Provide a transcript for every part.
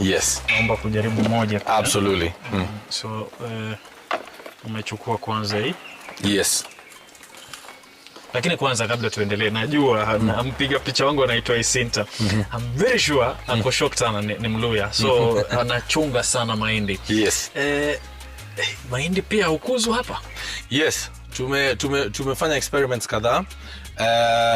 Yes. Naomba kujaribu moja pia. Absolutely. So umechukua kwanza hii. Yes. Lakini kwanza kabla tuendelee, najua mpiga picha wangu anaitwa Isinta. I'm very sure ako shocked sana, ni Mluya. So anachunga sana mahindi. Yes. Mahindi pia hukuzwa hapa? Yes. Tumefanya experiments kadhaa.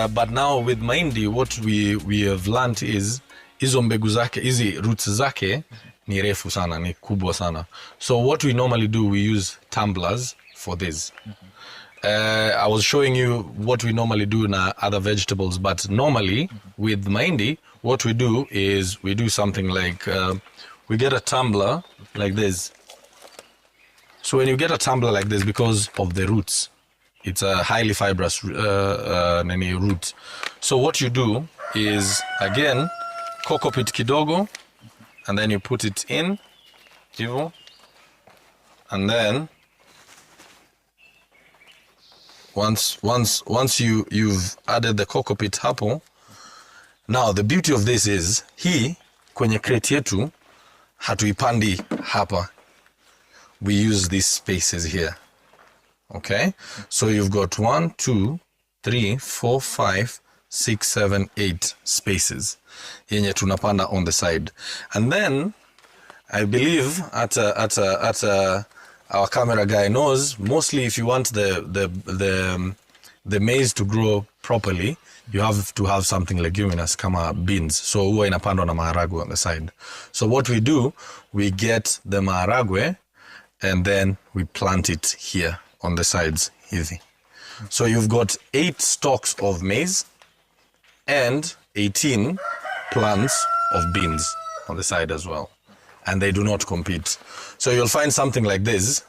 But now with mahindi, what we have learned is hizo mbegu zake, hizi roots zake ni refu sana, ni kubwa sana. So what we normally do, we use tumblers for this. I was showing you what we normally do in other vegetables, but normally with mahindi, what we do is we do something like we get a tumbler like this. So when you get a tumbler like this, because of the roots, it's a highly fibrous root. So what you do is, again, cockpit kidogo, and then you put it in, and then once you've added the cockpit hapo. Now the beauty of this is, hii kwenye kreti yetu hatuipandi hapa. We use these spaces here. Okay? So you've got 1, 2, 3, 4, 5, 6, 7, 8 spaces yenye tunapanda on the side. And then I believe at our camera guy knows, mostly if you want the maize to grow properly, you have to have something leguminous kama beans. So huwa inapandwa na maharagwe on the side. So what we do, we get the maharagwe and then we plant it here on the sides hivi. So you've got 8 stalks of maize and 18 plants of beans on the side as well. And they do not compete. So you'll find something like this,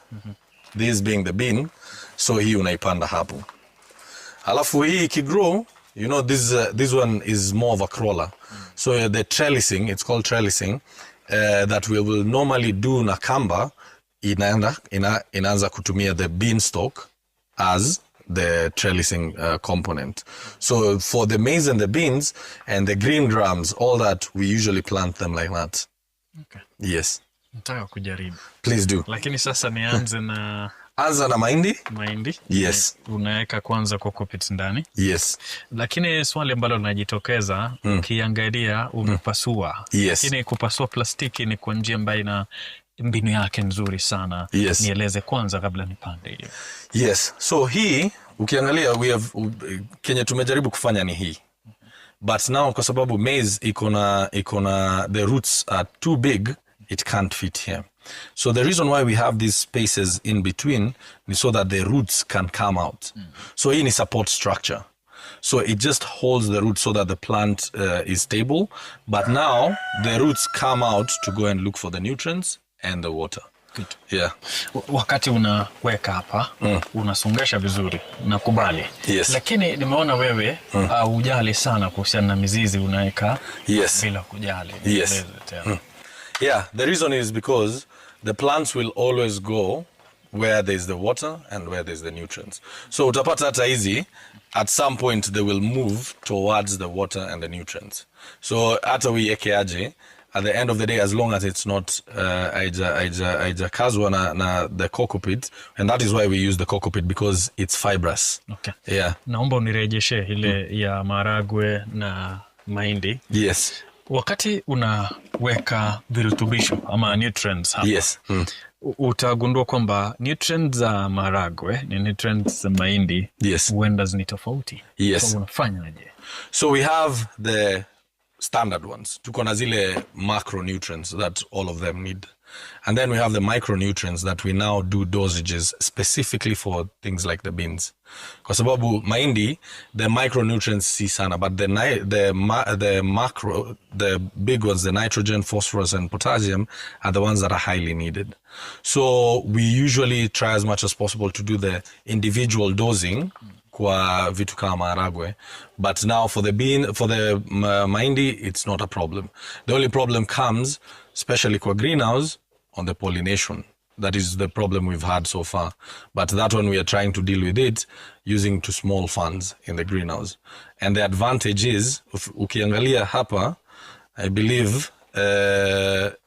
this being the bean, so hii unaipanda hapo. Alafu hii ikigrow, you know, this one is more of a crawler. So the trellising, it's called trellising, that we will normally do na kamba, inaanza kutumia the beanstalk as the trellising component. So for the maize and the beans and the green grams, all that, we usually plant them like that. Okay. Yes. Nataka kujaribu. Please do. Lakini sasa nianze na anza na mahindi. Mahindi. Yes. Unaweka kwanza cockpit ndani. Yes. Lakini swali ambalo linajitokeza, ukiangalia umepasua. Yes. Lakini kupasua plastiki ni kwa njia ambayo ina mbinu yake nzuri sana. Yes. Nieleze kwanza kabla nipande hiyo. Yes. So hii ukiangalia kenye tumejaribu kufanya ni hii. But now kwa sababu maize ikona the roots are too big, it can't fit here. So the reason why we have these spaces in between is so that the roots can come out. So hii ni support structure. So it just holds the roots so that the plant is stable. But now the roots come out to go and look for the nutrients and the water. Good. Yeah. Wakati unaweka hapa, unasongesha vizuri, nakubali. Yes. Lakini nimeona wewe hujali sana kuhusiana na mizizi unaweka bila kujali. Yes. Yeah, the reason is because the plants will always go where there's the water and where there's the nutrients. So utapata hata hizi, at some point they will move towards the water and the nutrients. So hata uieke aje, at the end of the day, as long as it's not haijakazwa na the cockpit, and that is why we use the cockpit, because it's fibrous. Okay. Yeah. Naomba unirejeshe ile ya maharagwe na mahindi. Yes. Wakati unaweka virutubisho ama nutrients hapa. Yes. Utagundua kwamba nutrients za maharagwe ni nutrients za mahindi. Yes. Huenda ni tofauti. Yes. So unafanyaje? So we have the standard ones. Tuko na zile macronutrients that all of them need. And then we have the micronutrients that we now do dosages specifically for things like the beans. Kwa sababu mahindi, the micronutrients si sana, but the macro, the big ones, the nitrogen, phosphorus, and potassium are the ones that are highly needed. So we usually try as much as possible to do the individual dosing kwa vitu kama maharagwe, but now for the mahindi, it's not a problem. The only problem comes, especially kwa greenhouse, on the pollination. That is the problem we've had so far. But that one we are trying to deal with it using two small fans in the greenhouse. And the advantage is, ukiangalia hapa, I believe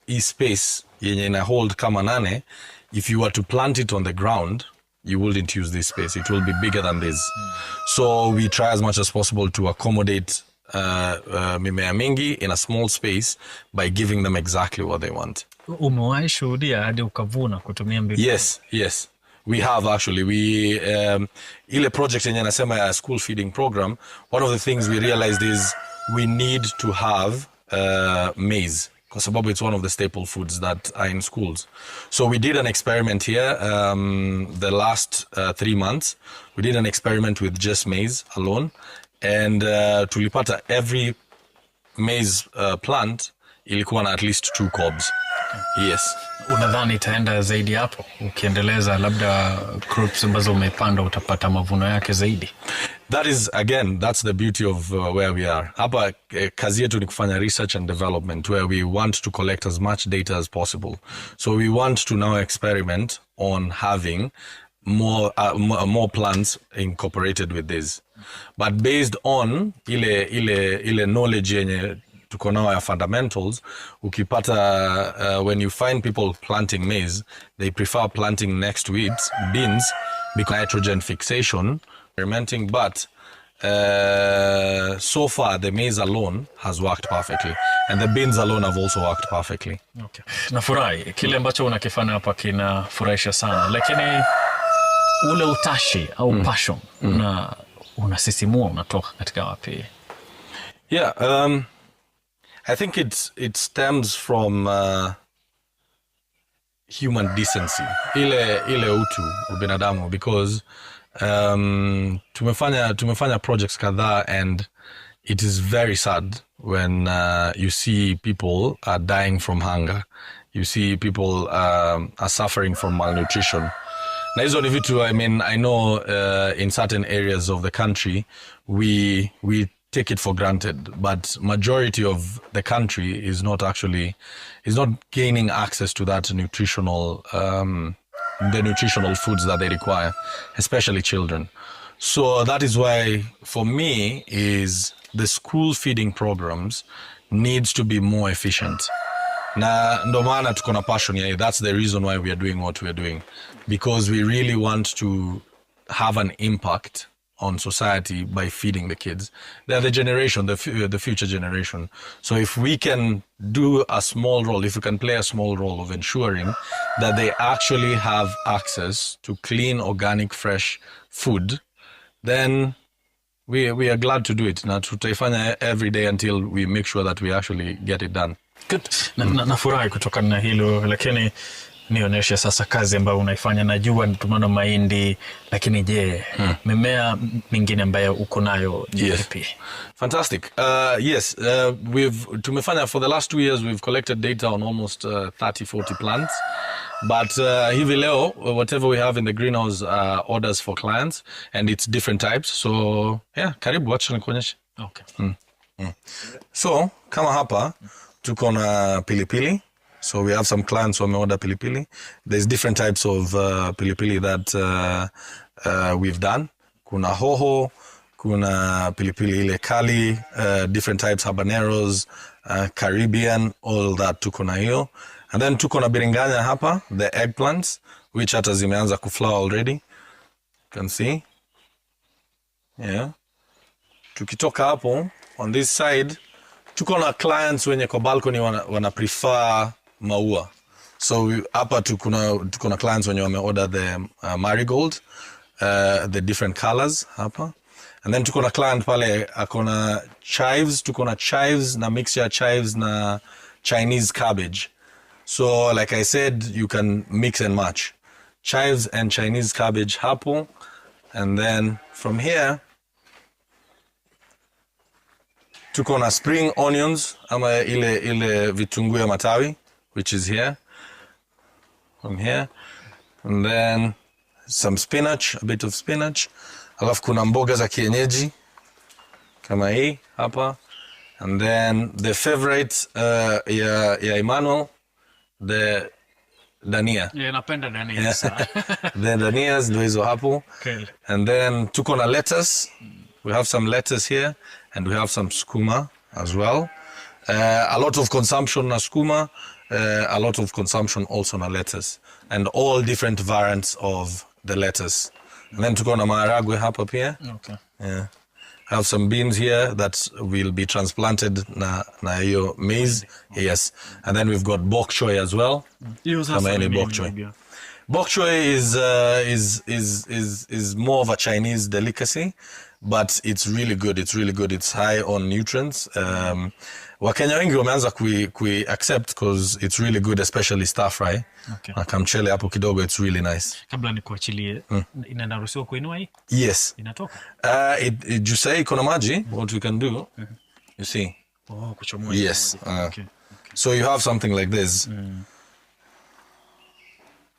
hii space yenye ina hold kama 8, if you were to plant it on the ground, you wouldn't use this space. It will be bigger than this. So we try as much as possible to accommodate mimea mingi in a small space by giving them exactly what they want. Umewahi shuhudia hadi ukavuna kutumia mbinu? Yes. We have actually. We ile project yenye nasema ya school feeding program, one of the things we realized is we need to have maize, kwa sababu it's one of the staple foods that are in schools. So we did an experiment here the last 3 months. We did an experiment with just maize alone, and tulipata every maize plant ilikuwa na at least 2 cobs. Yes. Unadhani itaenda zaidi hapo? Ukiendeleza labda crops ambazo umepanda utapata mavuno yake zaidi? That is, again, that's the beauty of where we are. Hapa kazi yetu ni kufanya research and development, where we want to collect as much data as possible. So we want to now experiment on having more plants incorporated with this. But based on ile knowledge yenye tuko nao ya fundamentals, ukipata when you find people planting maize, they prefer planting next to it beans because nitrogen fixation, fermenting, but so far the maize alone has worked perfectly, and the beans alone have also worked perfectly. Okay. Nafurahi kile ambacho unakifanya hapa kinafurahisha sana, lakini ule utashi au passion unasisimua unatoka katika wapi? Yeah, I think it stems from human decency, ile utu ubinadamu, because tumefanya projects kadhaa, and it is very sad when you see people are dying from hunger, you see people are suffering from malnutrition. Na hizo ni vitu, I mean, I know in certain areas of the country we take it for granted, but majority of the country is not gaining access to that nutritional the nutritional foods that they require, especially children. So that is why for me is the school feeding programs needs to be more efficient. Na ndo maana tuko na passion ya, that's the reason why we are doing what we are doing, because we really want to have an impact on society by feeding the kids. They're the generation, the future generation. So if we can do a small role, if we can play a small role of ensuring that they actually have access to clean, organic, fresh food, then we are glad to do it. Na tutaifanya every day until we make sure that we actually get it done. Good. Nafurahi kutokana na hilo, lakini nionyeshe sasa kazi ambayo unaifanya. Najua tumeona mahindi, lakini je, mimea mingine ambayo uko nayo ipi? Fantastic. Yes, tumefanya for the last 2 years, we've collected data on almost 30-40 plants. But hivi leo, whatever we have in the greenhouse orders for clients, and it's different types. So yeah, karibu, wacha nikuonyeshe. Okay. So kama hapa tuko na pilipili. So we have some clients who order pilipili. There's different types of pilipili that we've done. Kuna hoho, kuna pilipili ile kali, different types, habaneros, Caribbean, all that tuko na hiyo. And then tuko na biringanya hapa, the eggplants, which hata zimeanza kuflower already. You can see. Yeah. Tukitoka hapo, on this side, tuko na clients wenye kwa balcony wana prefer maua. So hapa tuko na clients wenye wame order the marigold, the different colors hapa. And then tuko na client pale akona chives, tuko na chives na mixture chives na Chinese cabbage. So like I said, you can mix and match chives and Chinese cabbage hapo. And then from here tuko na spring onions ama ile vitunguu ya matawi, which is here, from here. And then some spinach, a bit of spinach. Alafu kuna mboga za kienyeji kama hii hapa. And then the favorite ya Emmanuel, the dania. Yeah, napenda dania sana. The danias ndo hizo hapo. Okay. And then tuko na lettuce. We have some lettuce here, and we have some skuma as well. A lot of consumption na sukuma, a lot of consumption also na lettuce, and all different variants of the lettuce. And then tuko na maharagwe hapa pia. Okay. Yeah. Have some beans here that will be transplanted na hiyo maize. Yes. And then we've got bok choy as well. Kama any bok choy. Bok choy is more of a Chinese delicacy, but it's really good. It's really good. It's high on nutrients. Wakenya wengi wameanza kui accept because it's really good, especially stir fry. Okay. Na kamchele hapo kidogo, it's really nice. Kabla nikuachilie, inaruhusiwa kuinua hii? Yes. Inatoka? You say kuna maji, what we can do, you see. Oh, kuchomoa. Yes. Okay. So you have something like this.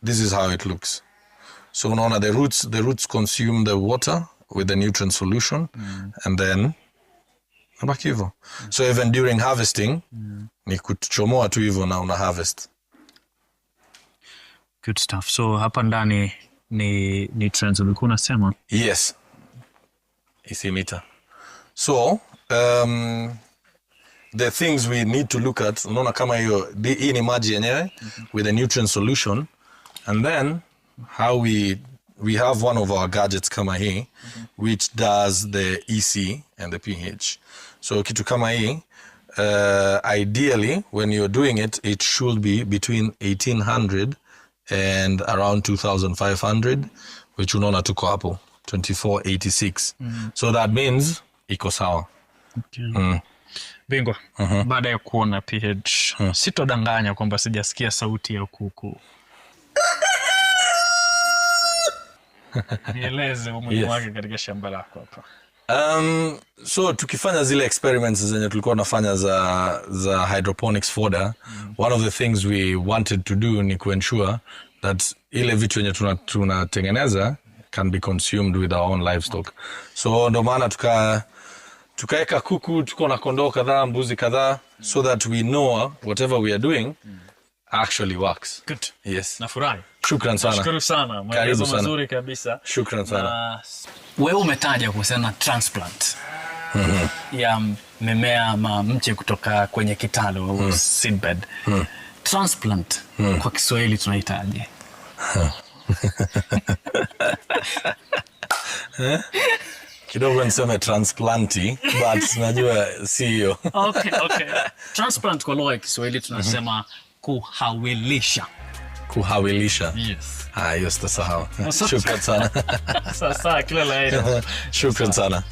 This is how it looks. So unaona the roots consume the water with the nutrient solution, and then nabaki hivyo. So even during harvesting, ni kuchomoa tu hivyo na una harvest. Good stuff. So hapa ndani ni nutrients ulikuwa unasema? Yes. Isi mita. So the things we need to look at, unaona kama hiyo hii ni maji yenyewe with a nutrient solution, and then how we have one of our gadgets kama hii which does the EC and the pH. So kitu kama hii ideally when you're doing it, it should be between 1800 and around 2500, which unaona tuko hapo 2486. So that means iko sawa. Okay. Bingwa, baada ya kuona pH, sitodanganya kwamba sijasikia sauti ya kuku. Nieleze umuhimu wake katika shamba lako hapa. So tukifanya zile experiments zenye tulikuwa nafanya za hydroponics fodder, one of the things we wanted to do ni ensure that ile vitu yenye tunatengeneza can be consumed with our own livestock. So ndo maana tukaeka kuku, tuko na kondoo kadhaa, mbuzi kadhaa, so that we know whatever we are doing actually works. Good. Yes. Nafurahi. Shukran sana. Shukuru sana. Maelezo mazuri kabisa. Shukran sana. Wewe umetaja kuhusiana na transplant ya mimea ama mche kutoka kwenye kitalu au seedbed. Transplant kwa Kiswahili tunahitaji. Kidogo niseme transplanting, but najua si hiyo. Okay. Transplant kwa lugha ya Kiswahili tunasema kuhawilisha. Kuhawilisha. Yes. Hiyo sitasahau. Shukran sana. Sasa kila la heri. Shukran sana.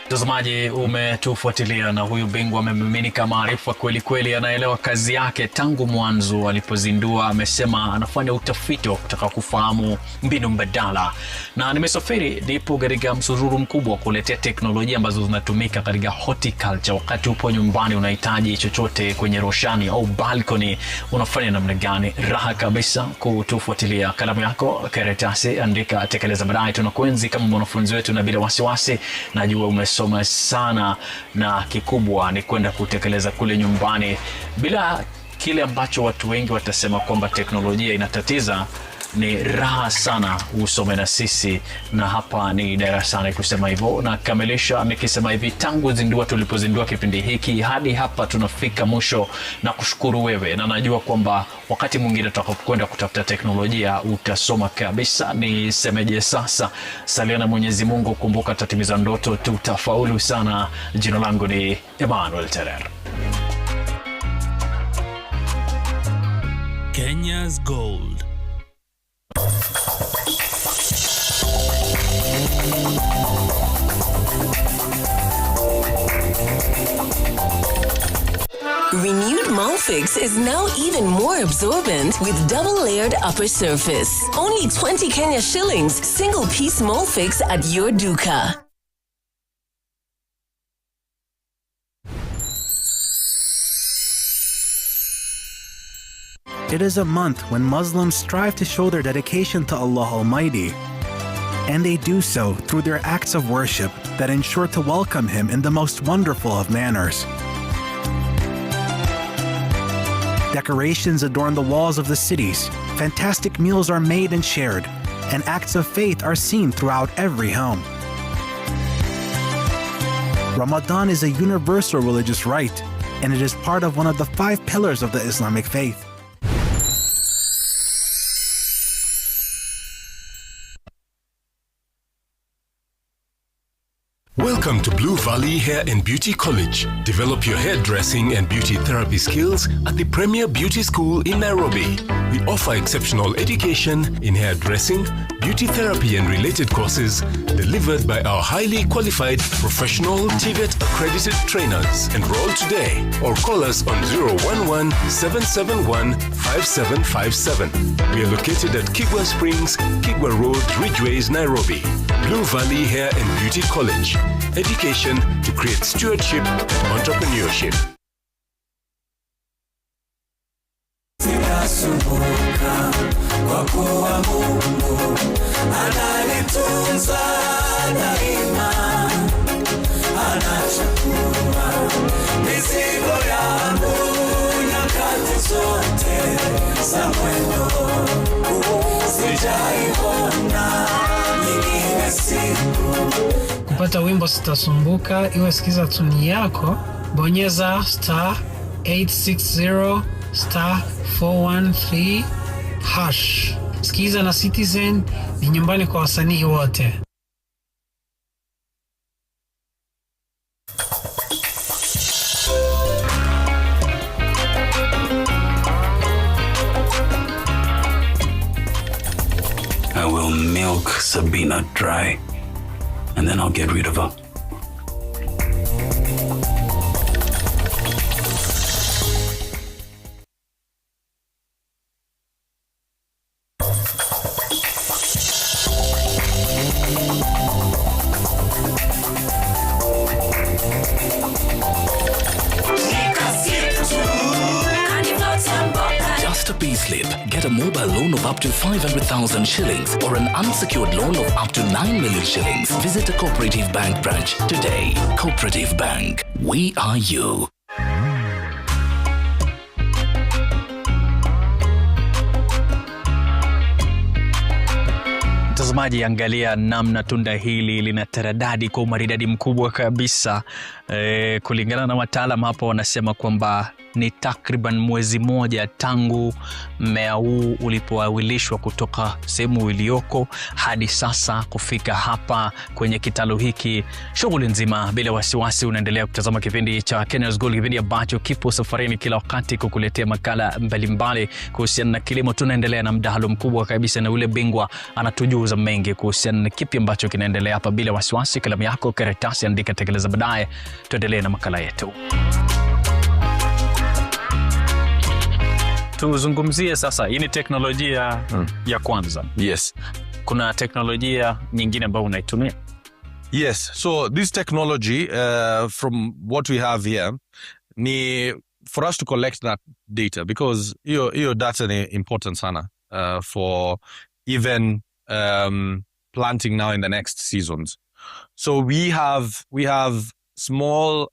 Mtazamaji, umetufuatilia na huyu bingwa amemiminika maarifa kweli kweli, anaelewa kazi yake tangu mwanzo. Alipozindua amesema anafanya utafiti wa kutaka kufahamu mbinu mbadala, na nimesafiri ndipo katika msururu mkubwa kuletea teknolojia ambazo zinatumika katika horticulture. Wakati upo nyumbani unahitaji chochote kwenye roshani au balcony, unafanya namna gani? Raha kabisa kutufuatilia. Kalamu yako, karatasi, andika, tekeleza, baadaye tunakuenzi kama mwanafunzi wetu, na bila wasiwasi najua umesoma sana, na kikubwa ni kwenda kutekeleza kule nyumbani bila kile ambacho watu wengi watasema kwamba teknolojia inatatiza. Ni raha sana usome na sisi, na hapa ni darasani kusema hivyo. Na kamilisha nikisema hivi, tangu tulipozindua kipindi hiki hadi hapa tunafika mwisho, na kushukuru wewe, na najua kwamba wakati mwingine tutakapokwenda kutafuta teknolojia utasoma kabisa. Ni semeje sasa, salia na Mwenyezi Mungu, kumbuka tatimiza ndoto, tutafaulu sana. Jina langu ni Emmanuel Terer. Kenya's Gold. Renewed Malfix is now even more absorbent with double-layered upper surface. Only 20 Kenya shillings, single-piece Malfix at your duka. It is a month when Muslims strive to show their dedication to Allah Almighty. And they do so through their acts of worship that ensure to welcome Him in the most wonderful of manners. Decorations adorn the walls of the cities, fantastic meals are made and shared, and acts of faith are seen throughout every home. Ramadan is a universal religious rite, and it is part of one of the 5 pillars of the Islamic faith. Welcome to Blue Valley Hair and Beauty College. Develop your hairdressing and beauty therapy skills at the premier beauty school in Nairobi. We offer exceptional education in hairdressing, beauty therapy and related courses delivered by our highly qualified professional TVET accredited trainers. Enroll today or call us on 011-771-5757. We are located at Kigwa Springs, Kigwa Road, Ridgeways, Nairobi. Blue Valley Hair and Beauty College. Education to create stewardship and entrepreneurship. Zinazopandwa kwa kuwa Mungu ananitunza daima, anachukua mizigo yangu nyakati zote za mwendo. Sijaiona nyingine siku. Kupata wimbo Sitasumbuka, iwe sikiza tuni yako, bonyeza *860*413#. Sikiza na Citizen, ni nyumbani kwa wasanii wote. I will milk Sabina dry, and then I'll get rid of her. Just a pay slip. Get a mobile loan of up to 500,000 shillings or an unsecured loan of up to 9 million shillings. Visit a Cooperative Bank branch today. Cooperative Bank. We are you. Mtazamaji, angalia namna tunda hili lina taradadi kwa umaridadi mkubwa kabisa. Kulingana na wataalamu hapo wanasema kwamba ni takriban mwezi moja tangu mmea huu ulipoawilishwa kutoka sehemu iliyoko hadi sasa kufika hapa kwenye kitalu hiki. Shughuli nzima bila wasiwasi. Unaendelea kutazama kipindi cha Kenya's Gold, kipindi ambacho kipo safarini kila wakati kukuletea makala mbalimbali kuhusiana na kilimo. Tunaendelea na mdahalo mkubwa kabisa na ule bingwa anatujuza mengi kuhusiana na kipi ambacho kinaendelea hapa. Bila wasiwasi, kalamu yako, karatasi, andika, tekeleza baadaye. Tuendelee na makala yetu. Tuzungumzie sasa, hii ni teknolojia ya kwanza. Yes. Kuna teknolojia nyingine ambayo unaitumia? Yes. So this technology, from what we have here, ni for us to collect that data, because your data ni important sana for even planting now in the next seasons. So we have small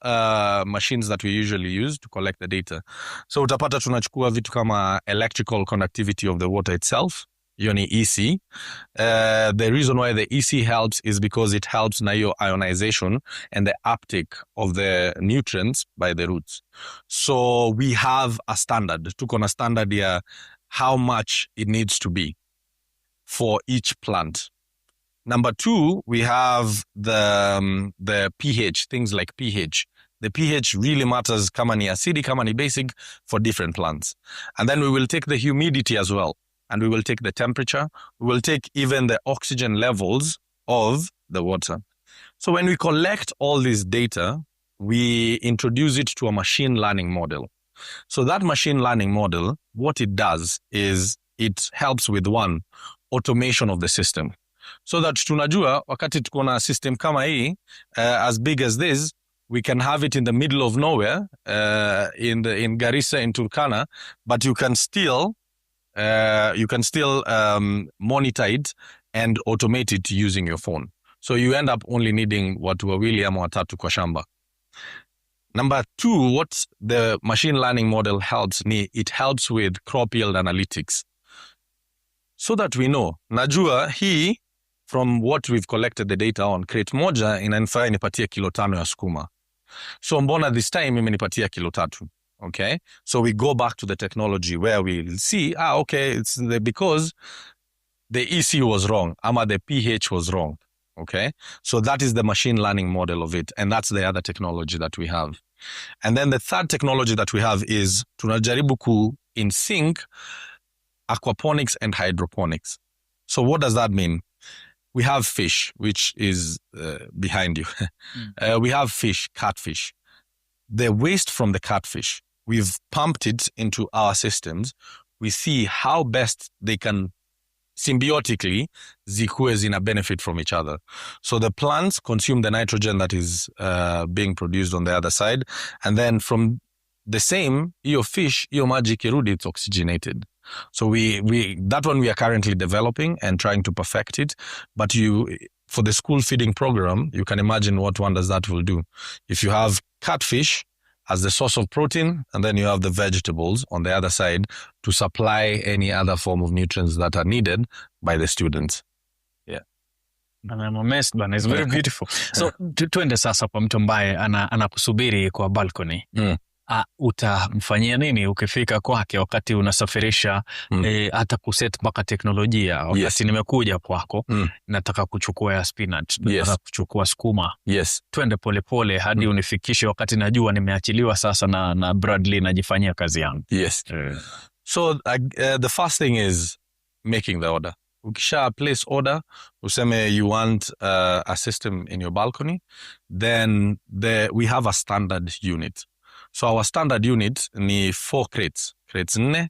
machines that we usually use to collect the data. So utapata tunachukua vitu kama electrical conductivity of the water itself, hiyo ni EC. The reason why the EC helps is because it helps na hiyo ionization and the uptake of the nutrients by the roots. So we have a standard, tuko na standard ya how much it needs to be for each plant. Number 2, we have the pH, things like pH. The pH really matters, kama ni acidic, kama ni basic, for different plants. And then we will take the humidity as well. And we will take the temperature. We will take even the oxygen levels of the water. So when we collect all this data, we introduce it to a machine learning model. So that machine learning model, what it does is it helps with one, automation of the system. So that tunajua wakati tuko na system kama hii, as big as this, we can have it in the middle of nowhere, in Garissa, in Turkana, but you can still monitor it and automate it using your phone. So you end up only needing watu wawili ama watatu kwa shamba. Number 2, what the machine learning model helps ni, it helps with crop yield analytics. So that we know, najua hii, from what we've collected the data on, crate moja inanifaa nipatie kilo 5 ya sukuma. So mbona this time imenipatia kilo 3? Okay, so we go back to the technology where we see, okay, it's because the EC was wrong, ama the pH was wrong. Okay, so that is the machine learning model of it, and that's the other technology that we have. And then the third technology that we have is tunajaribu ku in sync aquaponics and hydroponics. So what does that mean? We have fish, which is behind you. We have fish, catfish. The waste from the catfish, we've pumped it into our systems. We see how best they can symbiotically zikuwe zina benefit from each other. So the plants consume the nitrogen that is being produced on the other side, and then from the same, iyo fish, iyo maji kirudi, it's oxygenated. So we that one we are currently developing and trying to perfect it. But for the school feeding program, you can imagine what wonders that will do. If you have catfish as the source of protein, and then you have the vegetables on the other side to supply any other form of nutrients that are needed by the students. Yeah. I'm amazed, bana. It's very beautiful. So tuende sasa kwa mtu ambaye anakusubiri kwa balcony. Utamfanyia nini ukifika kwake wakati unasafirisha hata kuset mpaka teknolojia wakati nimekuja kwako nataka kuchukua ya spinach, nataka kuchukua skuma. Twende pole pole hadi unifikishe wakati najua nimeachiliwa sasa na Bradley najifanyia kazi yangu. So the first thing is making the order. Ukisha place order, useme you want a system in your balcony, then we have a standard unit. So our standard unit ni 4 crates 4.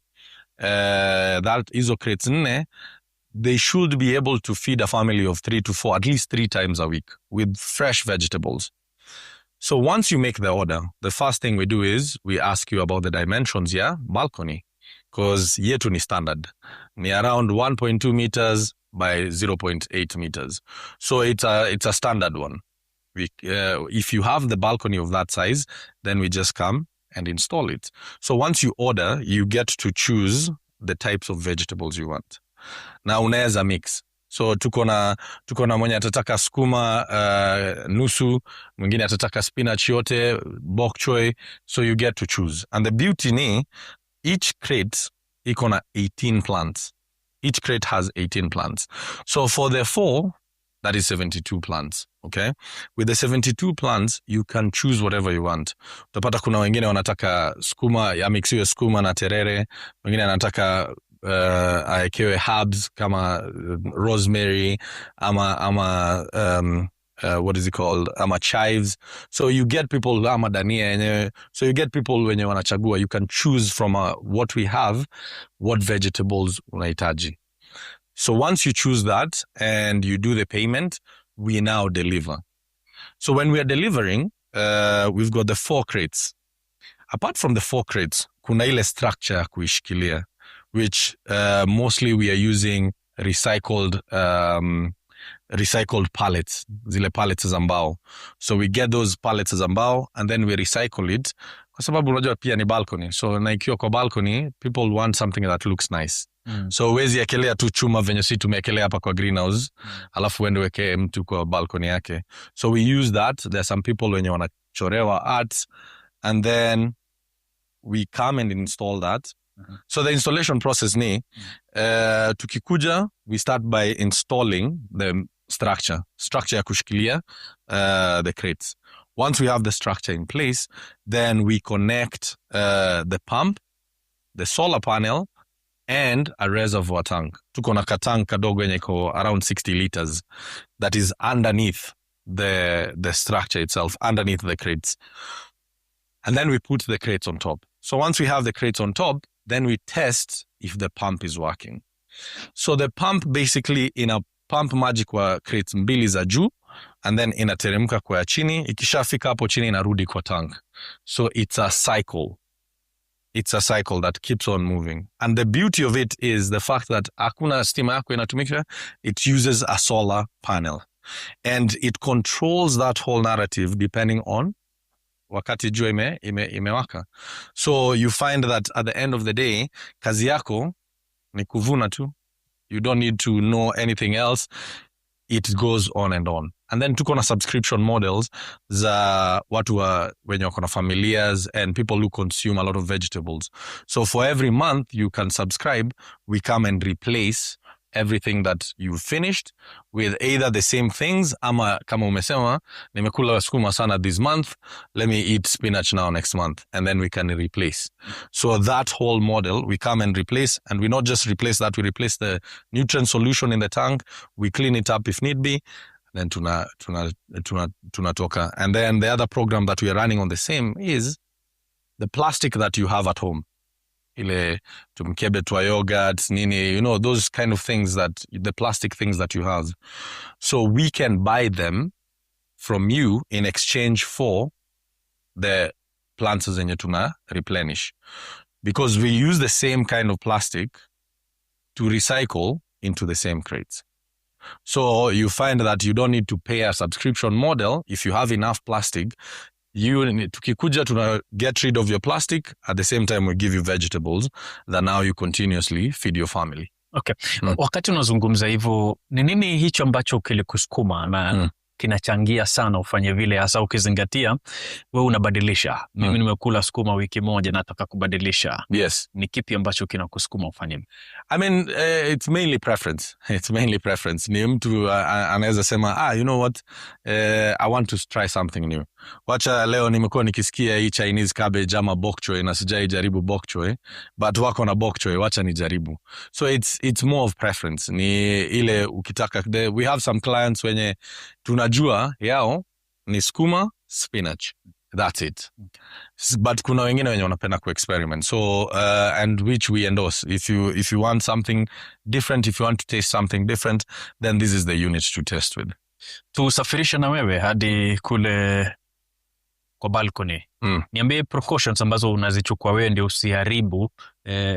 Hizo crates 4, they should be able to feed a family of 3 to 4, at least 3 times a week with fresh vegetables. So once you make the order, the first thing we do is we ask you about the dimensions, balcony, because yetu ni standard. Ni around 1.2 meters by 0.8 meters. So it's a standard one. If you have the balcony of that size, then we just come and install it. So once you order, you get to choose the types of vegetables you want. Na unaweza mix. So tuko na mwenye atataka skuma nusu, mwingine atataka spinach yote, bok choy, so you get to choose. And the beauty ni each crate iko na 18 plants. Each crate has 18 plants. So for the 4, that is 72 plants, okay? With the 72 plants, you can choose whatever you want. Utapata kuna wengine wanataka skuma, mixiwe skuma na terere, wengine anataka aekewe herbs kama rosemary, what is it called? Ama chives. So you get people, ama dania yenyewe. So you get people wenye wanachagua. You can choose from what we have, what vegetables unahitaji. So once you choose that and you do the payment, we now deliver. So when we are delivering, we've got the 4 crates. Apart from the 4 crates, kuna ile structure kuishikilia, which mostly we are using recycled pallets, zile pallets za mbao. So we get those pallets za mbao and then we recycle it. Kwa sababu unajua pia ni balcony. So na ikiwa kwa balcony, people want something that looks nice. So wezi ekelea tu chuma venye si tumekelea hapa kwa greenhouse, alafu wende weke mtu kwa balcony yake. So we use that. There are some people wenye wanachorewa arts, and then we come and install that. So the installation process ni, tukikuja, we start by installing the structure ya kushikilia the crates. Once we have the structure in place, then we connect the pump, the solar panel, and a reservoir tank. Tuko na katank kadogo yenye iko around 60 liters that is underneath the structure itself, underneath the crates. And then we put the crates on top. So once we have the crates on top, then we test if the pump is working. So the pump basically ina pump maji kwa crates 2 za juu, and then inateremka kwa chini. Ikishafika hapo chini inarudi kwa tank. So it's a cycle. It's a cycle that keeps on moving. And the beauty of it is the fact that hakuna stima yako inatumika. It uses a solar panel. And it controls that whole narrative depending on wakati jua imewaka. So you find that at the end of the day, kazi yako ni kuvuna tu. You don't need to know anything else. it goes on and on. And then tuko na subscription models za watu wenye wako na familias and people who consume a lot of vegetables. So for every month you can subscribe, we come and replace everything that you've finished with either the same things ama kama umesema nimekula sukuma sana this month, let me eat spinach now next month, and then we can replace. So that whole model we come and replace, and we not just replace that, we replace the nutrient solution in the tank, we clean it up if need be, then tunatoka. And then the other program that we are running on the same is the plastic that you have at home, ile tumkebe twa yogurt nini, you know, those kind of things, that the plastic things that you have, so we can buy them from you in exchange for the plants zenye tuna replenish, because we use the same kind of plastic to recycle into the same crates. So you find that you don't need to pay a subscription model if you have enough plastic. Tukikuja tuna get rid of your plastic, at the same time we give you vegetables that now you continuously feed your family. Okay. Wakati unazungumza hivyo, ni nini hicho ambacho kilikusukuma na kinachangia sana ufanye vile, hasa ukizingatia wewe unabadilisha? Mimi nimekula sukuma wiki moja, nataka kubadilisha. Yes. Ni kipi ambacho kinakusukuma ufanye? I mean, it's mainly preference. It's mainly preference. Ni mtu anaweza sema, you know what, I want to try something new. Wacha leo nimekuwa nikisikia hii Chinese cabbage ama bok choy na sijai jaribu bok choy, but wako na bok choy, wacha nijaribu. So it's more of preference. Ni ile ukitaka, we have some clients wenye tunajua yao ni sukuma, spinach. That's it. But kuna wengine wenye wanapenda ku-experiment. So and which we endorse. If you want something different, if you want to taste something different, then this is the unit to test with. Tusafirisha na wewe hadi kule kwa balcony. Niambie precautions ambazo unazichukua wewe ndio usiharibu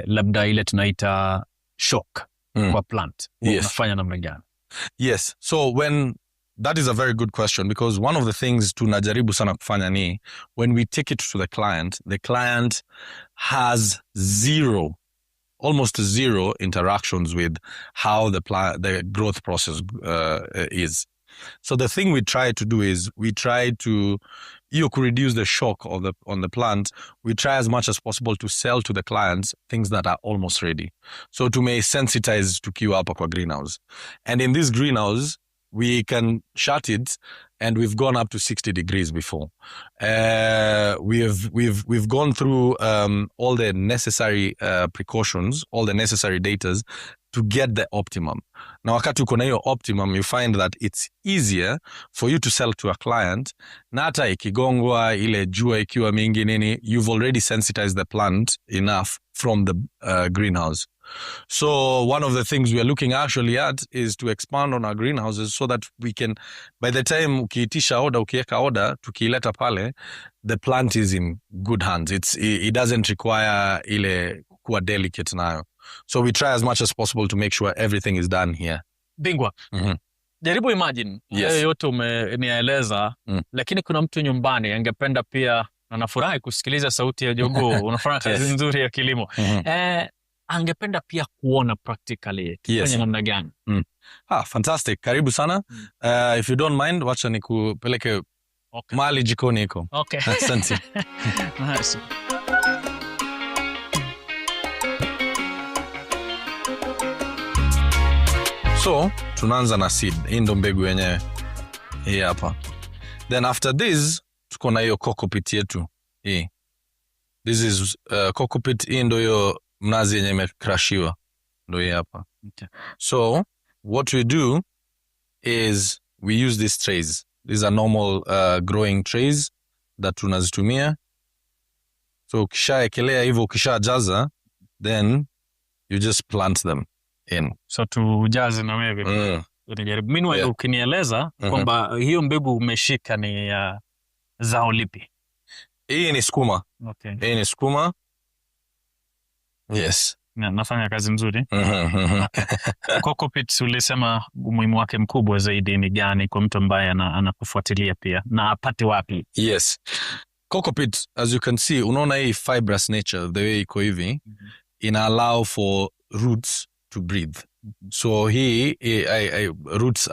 labda ile tunaita shock kwa plant. Yes. Unafanya namna gani? Yes. So that is a very good question, because one of the things tunajaribu sana kufanya ni when we take it to the client has almost zero interactions with how the growth process is. So the thing we try to do is we try to reduce the shock on the plant. We try as much as possible to sell to the clients things that are almost ready. So to may sensitize tukiwa hapa kwa greenhouse. And in this greenhouse, we can shut it, and we've gone up to 60 degrees before. We've gone through all the necessary precautions, all the necessary datas to get the optimum. Na wakati uko na hiyo optimum, you find that it's easier for you to sell to a client. Na hata ikigongwa ile jua ikiwa mingi nini, you've already sensitized the plant enough from the greenhouse. So one of the things we are looking actually at is to expand on our greenhouses so that we can, by the time ukiitisha ukiweka order, tukiileta pale, the plant is in good hands. It doesn't require ile kuwa delicate nayo. So we try as much as possible to make sure everything is done here. Bingwa. Jaribu imagine, yes, yote umenieleza, lakini kuna mtu nyumbani angependa pia, anafurahi kusikiliza sauti ya jogoo, unafanya kazi nzuri ya kilimo. Angependa pia kuona practically kufanya namna gani? Fantastic. Karibu sana. If you don't mind, wacha nikupeleke mahali jikoni iko. Okay. Asante. Nice. So, tunaanza na seed. Hii ndo mbegu yenyewe. Hii hapa. Then after this, tuko na hiyo cockpit yetu. Hii. This is cockpit. Hii ndo hiyo mnazi yenye imekrashiwa. Ndo hii hapa. Okay. So, what we do is we use these trays. These are normal growing trays that tunazitumia. So, ukishaekelea hivyo, ukishajaza, then you just plant them in. So tujaze na wewe. Meanwhile, ukinieleza kwamba hiyo mbegu umeshika ni zao lipi? Hii ni sukuma. Okay. Hii ni sukuma. Yes. Nafanya kazi nzuri. Cockpit ulisema umuhimu wake mkubwa zaidi ni gani kwa mtu ambaye anakufuatilia pia na apate wapi? Yes. Cockpit, as you can see, unaona hii fibrous nature, the way iko hivi, ina allow for roots to breathe. So roots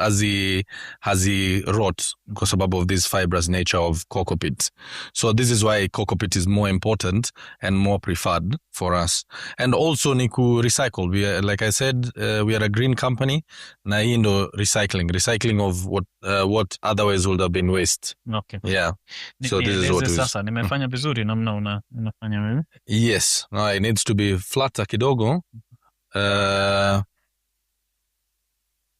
hazi rot kwa sababu of this fibrous nature of cocoa pit. So this is why cocoa pit is more important and more preferred for us. And also ni ku recycle. We are, like I said, we are a green company. Na hii ndo recycling of what otherwise would have been waste. Okay. Yeah. So this is what it is. Sasa nimefanya vizuri namna unafanya wewe? Yes. No, it needs to be flatter kidogo.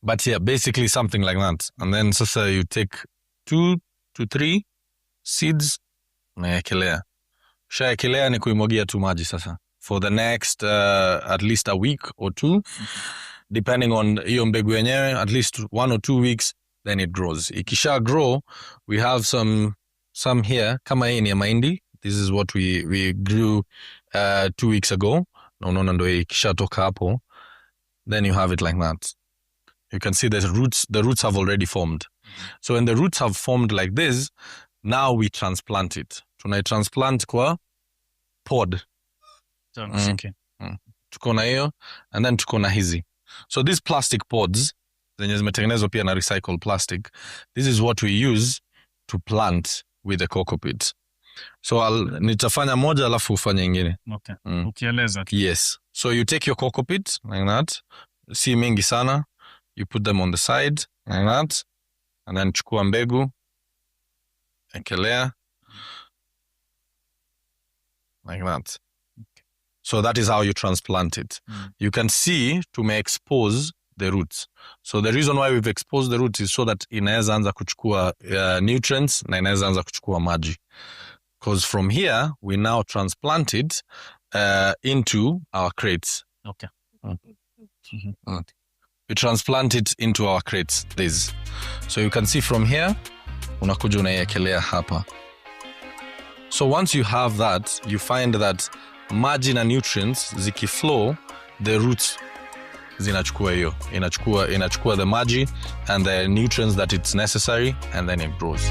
But yeah, basically something like that. And then sasa you take 2 to 3 seeds, unaekelea. Shaekelea ni kuimwagia tu maji sasa. For the next at least a week or 2, depending on hiyo mbegu yenyewe, at least 1 or 2 weeks, then it grows. Ikisha grow, we have some here, kama hii ni ya mahindi. This is what we grew 2 weeks ago. Na unaona ndo ikisha toka hapo, then you have it like that. You can see the roots have already formed. So when the roots have formed like this, now we transplant it. Tunai-transplant kwa pod. Tuko na hiyo, and then tuko na hizi. So these plastic pods, zenye zimetengenezwa pia na recycled plastic, this is what we use to plant with the cocoa pit. So nitafanya moja alafu ufanye ingine. Okay. Ukieleza. Yes. So you take your cocoa pit like that. Si mingi sana. You put them on the side like that, and then chukua mbegu, ekelea like that. Okay. So that is how you transplant it. You can see to expose the roots. So the reason why we've exposed the roots is so that inaweza anza kuchukua nutrients na inaweza anza kuchukua maji. Because from here we now transplant it into our crates. Okay. We transplant it into our crates. This. So you can see from here, unakuja unaiekelea hapa. So once you have that, you find that maji na nutrients zikiflow, the roots zinachukua hiyo. Inachukua the maji and the nutrients that it's necessary, and then it grows.